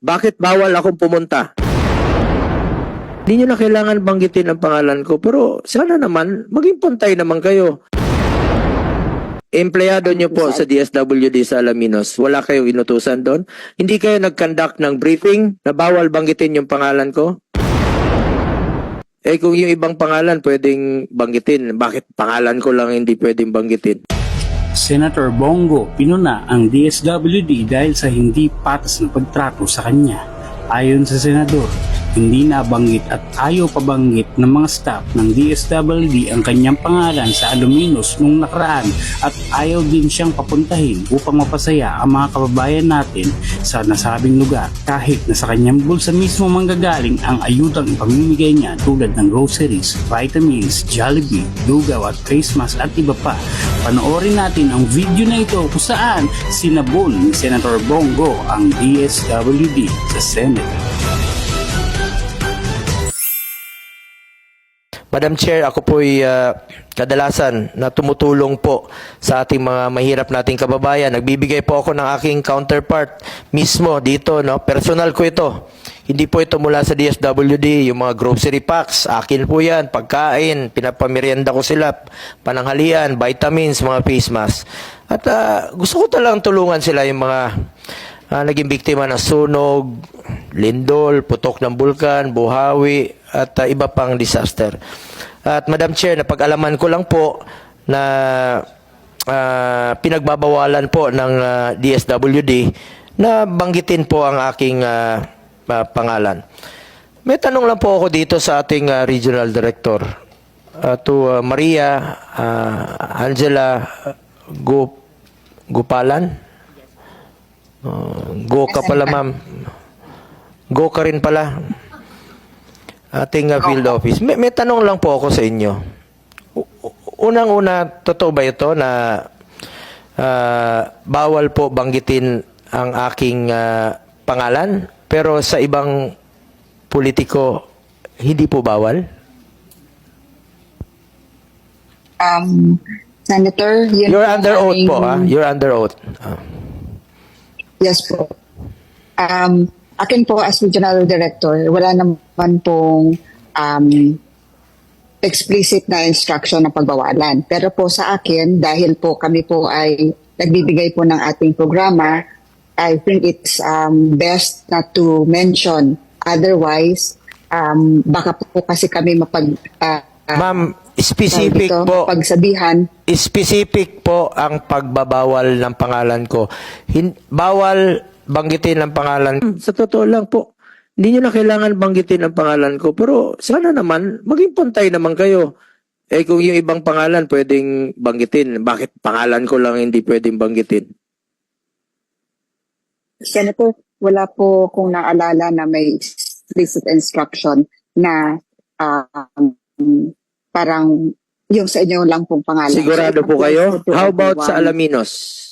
Bakit bawal akong pumunta? Hindi nyo na kailangan banggitin ang pangalan ko, pero sana naman, maging pantay naman kayo. Empleyado nyo po sa DSWD sa Alaminos, wala kayong inutusan doon? Hindi kayo nag-conduct ng briefing na bawal banggitin yung pangalan ko? Eh kung yung ibang pangalan pwedeng banggitin, bakit pangalan ko lang hindi pwedeng banggitin? Senator Bongo pinuna ang DSWD dahil sa hindi patas na pagtrato sa kanya. Ayon sa senador, hindi nabanggit at ayaw pabanggit ng mga staff ng DSWD ang kanyang pangalan sa Alaminos nung nakaraan at ayaw din siyang papuntahin upang mapasaya ang mga kababayan natin sa nasabing lugar kahit na sa kanyang bulsa mismo manggagaling ang ayudang ipamimigay niya tulad ng groceries, vitamins, Jollibee, lugaw at face mask at iba pa. Panoorin natin ang video na ito kung saan sinabon ni Senator Bongo ang DSWD sa Senate. Madam Chair, ako po'y kadalasan na tumutulong po sa ating mga mahirap nating kababayan. Nagbibigay po ako ng aking counterpart mismo dito, no? Personal ko ito. Hindi po ito mula sa DSWD, yung mga grocery packs, akin po yan, pagkain, pinapamerienda ko sila, pananghalian, vitamins, mga face mask. At gusto ko talagang tulungan sila yung mga naging biktima ng sunog, lindol, putok ng bulkan, buhawi, at iba pang disaster. At Madam Chair, napag-alaman ko lang po na pinagbabawalan po ng DSWD na banggitin po ang aking pangalan. May tanong lang po ako dito sa ating Regional Director, to Maria Angela Gupalan. Go ka pala, ma'am. Go ka rin pala. Ating field office. May tanong lang po ako sa inyo. Unang-una, totoo ba ito na bawal po banggitin ang aking pangalan, pero sa ibang politiko, hindi po bawal? Senator, You're under oath po, ha? You're under oath. Yes po. Akin po as Regional Director, wala naman pong explicit na instruction na pagbawalan. Pero po sa akin, dahil po kami po ay nagbibigay po ng ating programa, I think it's best not to mention. Otherwise, baka po kasi kami Ma'am, specific po. pagsabihan. Specific po ang pagbabawal ng pangalan ko. Bawal banggitin ang pangalan. Sa totoo lang po, hindi nyo na kailangan banggitin ang pangalan ko. Pero sana naman, maging pantay naman kayo. Eh kung yung ibang pangalan pwedeng banggitin, bakit pangalan ko lang hindi pwedeng banggitin? Senator, wala po kung naalala na may explicit instruction na parang yung sa inyo lang pong pangalan. Sigurado po kayo? How about sa Alaminos?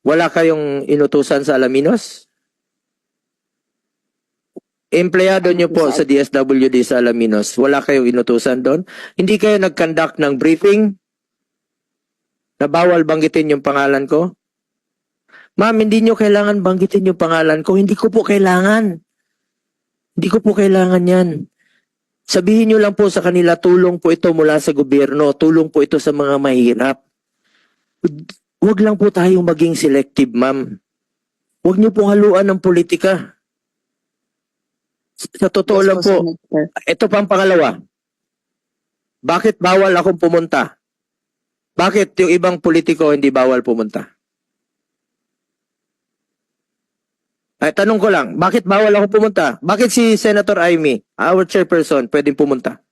Wala kayong inutusan sa Alaminos? Empleyado nyo po sa DSWD sa Alaminos, wala kayong inutusan doon? Hindi kayo nag-conduct ng briefing na bawal banggitin yung pangalan ko? Ma'am, hindi nyo kailangan banggitin yung pangalan ko. Hindi ko po kailangan. Hindi ko po kailangan yan. Sabihin nyo lang po sa kanila, tulong po ito mula sa gobyerno, tulong po ito sa mga mahirap. Huwag lang po tayong maging selective, ma'am. Huwag nyo pong haluan ng politika. Sa totoo lang po, ito pang pangalawa. Bakit bawal akong pumunta? Bakit yung ibang politiko hindi bawal pumunta? Ay, tanong ko lang, bakit bawal ako pumunta? Bakit si Senator Amy, our chairperson, pwedeng pumunta?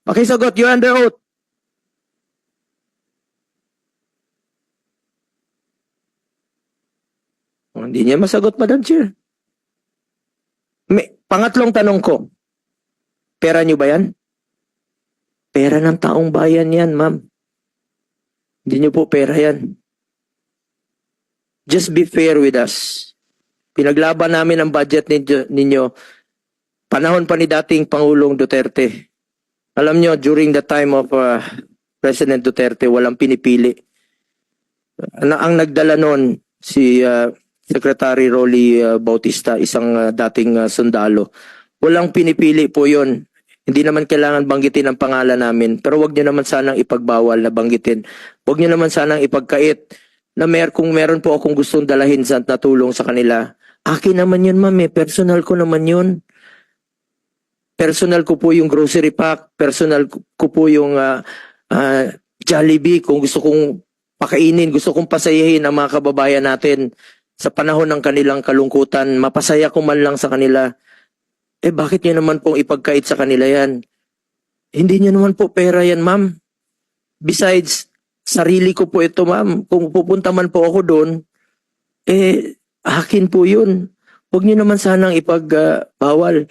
Okay, sagot. You're under oath. Hindi niya masagot, Madam Chair. Pangatlong tanong ko, pera niyo ba yan? Pera ng taong bayan yan, ma'am. Hindi niyo po pera yan. Just be fair with us. Pinaglaban namin ang budget ninyo panahon pa ni dating Pangulong Duterte. Alam nyo, during the time of President Duterte, walang pinipili. Ang nagdala noon, si Secretary Rolly Bautista, isang dating sundalo. Walang pinipili po yon. Hindi naman kailangan banggitin ang pangalan namin, pero wag niyo naman sanang ipagbawal na banggitin. Wag niyo naman sanang ipagkait na kung meron po akong gustong dalahin sa natulong sa kanila. Akin naman yun, ma'am, personal ko naman yun. Personal ko po yung grocery pack, personal ko po yung Jollibee, kung gusto kong pakainin, gusto kong pasayahin ang mga kababayan natin sa panahon ng kanilang kalungkutan, mapasaya ko man lang sa kanila. Bakit nyo naman pong ipagkait sa kanila yan? Hindi nyo naman po pera yan, ma'am. Besides, sarili ko po ito, ma'am. Kung pupunta man po ako doon, akin po yun. Huwag nyo naman sanang ipagbawal.